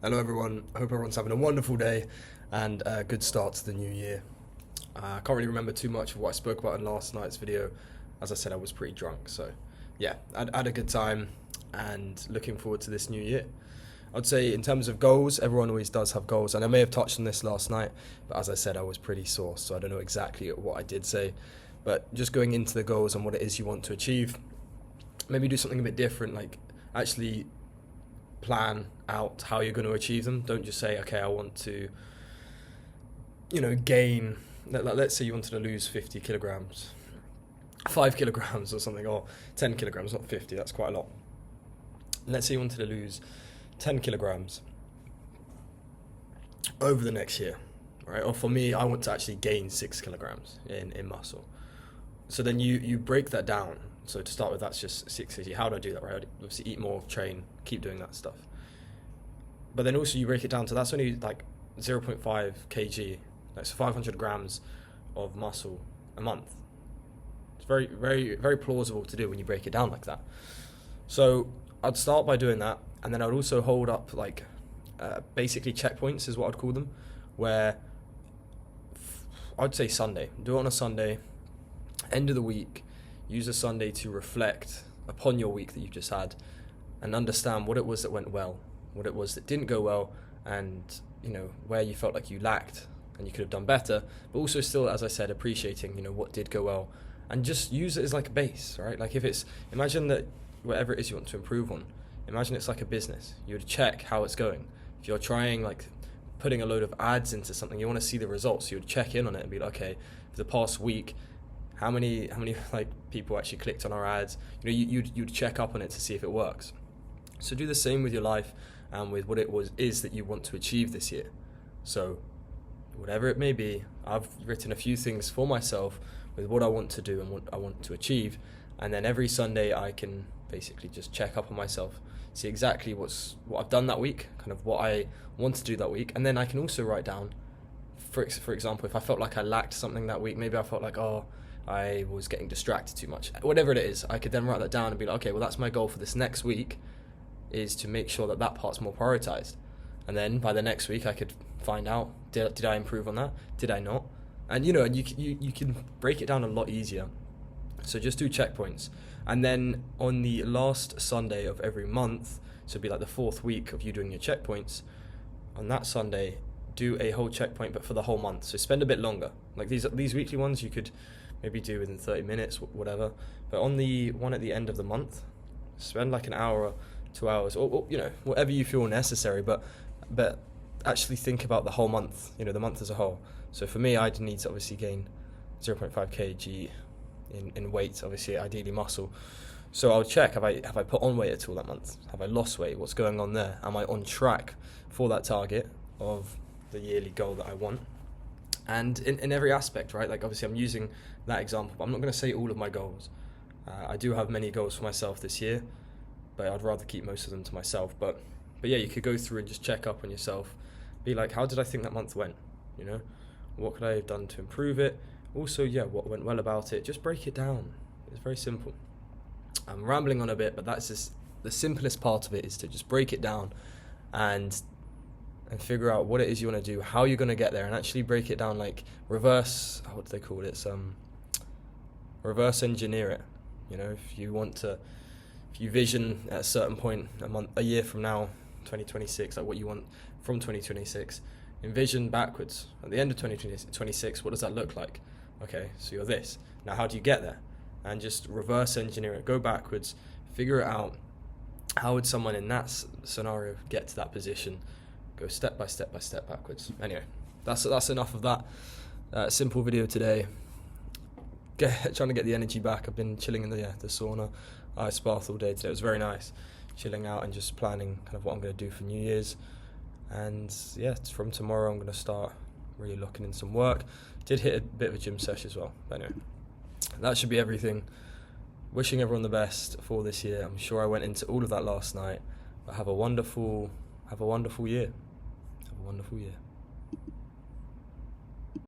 Hello everyone, I hope everyone's having a wonderful day and a good start to the new year. I can't really remember too much of what I spoke about in last night's video. As I said, I was pretty drunk, so yeah, I had a good time and looking forward to this new year. I'd say in terms of goals, everyone always does have goals, and I may have touched on this last night, but as I said, I was pretty sore, so I don't know exactly what I did say. But just going into the goals and what it is you want to achieve, maybe do something a bit different, like actually plan out how you're going to achieve them. Don't just say, okay, I want to, gain, let's say you wanted to lose 50 kilograms, 5 kilograms or something, or 10 kilograms, not 50, that's quite a lot. Let's say you wanted to lose 10 kilograms over the next year, right? Or for me, I want to actually gain 6 kilograms in muscle. So then you break that down. So to start with, that's just 6 kg. How do I do that, right? I'd obviously eat more, train, keep doing that stuff. But then also you break it down to that's only like 0.5 kg, that's 500 grams of muscle a month. It's very, very, very plausible to do when you break it down like that. So I'd start by doing that, and then I'd also hold up like basically checkpoints is what I'd call them, where I'd say Sunday. Do it on a Sunday, end of the week. Use a Sunday to reflect upon your week that you've just had and understand what it was that went well, what it was that didn't go well, and where you felt like you lacked and you could have done better, but also still, as I said, appreciating what did go well, and just use it as like a base, right? Like imagine that whatever it is you want to improve on, imagine it's like a business. You would check how it's going. If you're trying like putting a load of ads into something, you want to see the results. You would check in on it and be like, okay, for the past week, how many like people actually clicked on our ads? You'd check up on it to see if it works. So do the same with your life and with what is that you want to achieve this year. So whatever it may be, I've written a few things for myself with what I want to do and what I want to achieve, and then every Sunday I can basically just check up on myself, see exactly what I've done that week, kind of what I want to do that week, and then I can also write down, for example, if I felt like I lacked something that week, maybe I felt like, I was getting distracted too much. Whatever it is, I could then write that down and be like, okay, well, that's my goal for this next week, is to make sure that part's more prioritized. And then by the next week, I could find out, did I improve on that? Did I not? And you can break it down a lot easier. So just do checkpoints. And then on the last Sunday of every month, so it'd be like the 4th week of you doing your checkpoints, on that Sunday, do a whole checkpoint, but for the whole month. So spend a bit longer. Like these weekly ones, you could maybe do within 30 minutes, whatever. But on the one at the end of the month, spend like an hour, 2 hours, or whatever you feel necessary. But actually think about the whole month, the month as a whole. So for me, I'd need to obviously gain 0.5 kg in weight, obviously ideally muscle. So I'll check, have I put on weight at all that month? Have I lost weight? What's going on there? Am I on track for that target of the yearly goal that I want? And in every aspect, right? Like obviously I'm using that example, but I'm not going to say all of my goals. I do have many goals for myself this year, but I'd rather keep most of them to myself. But yeah, you could go through and just check up on yourself. Be like, how did I think that month went? What could I have done to improve it? Also, what went well about it? Just break it down. It's very simple. I'm rambling on a bit, but that's just the simplest part of it, is to just break it down and figure out what it is you want to do, how you're going to get there, and actually break it down, like reverse, what do they call it? Reverse engineer it. If you vision at a certain point, a year from now, 2026, like what you want from 2026, envision backwards. At the end of 2026, what does that look like? Okay, so you're this. Now how do you get there? And just reverse engineer it, go backwards, figure it out. How would someone in that scenario get to that position? Go step by step by step backwards. Anyway, that's enough of that simple video today. Trying to get the energy back. I've been chilling in the sauna, ice bath all day today. It was very nice, chilling out and just planning kind of what I'm going to do for New Year's. And from tomorrow I'm going to start really looking in some work. Did hit a bit of a gym session as well. But anyway, that should be everything. Wishing everyone the best for this year. I'm sure I went into all of that last night. But have a wonderful year. Have a wonderful year.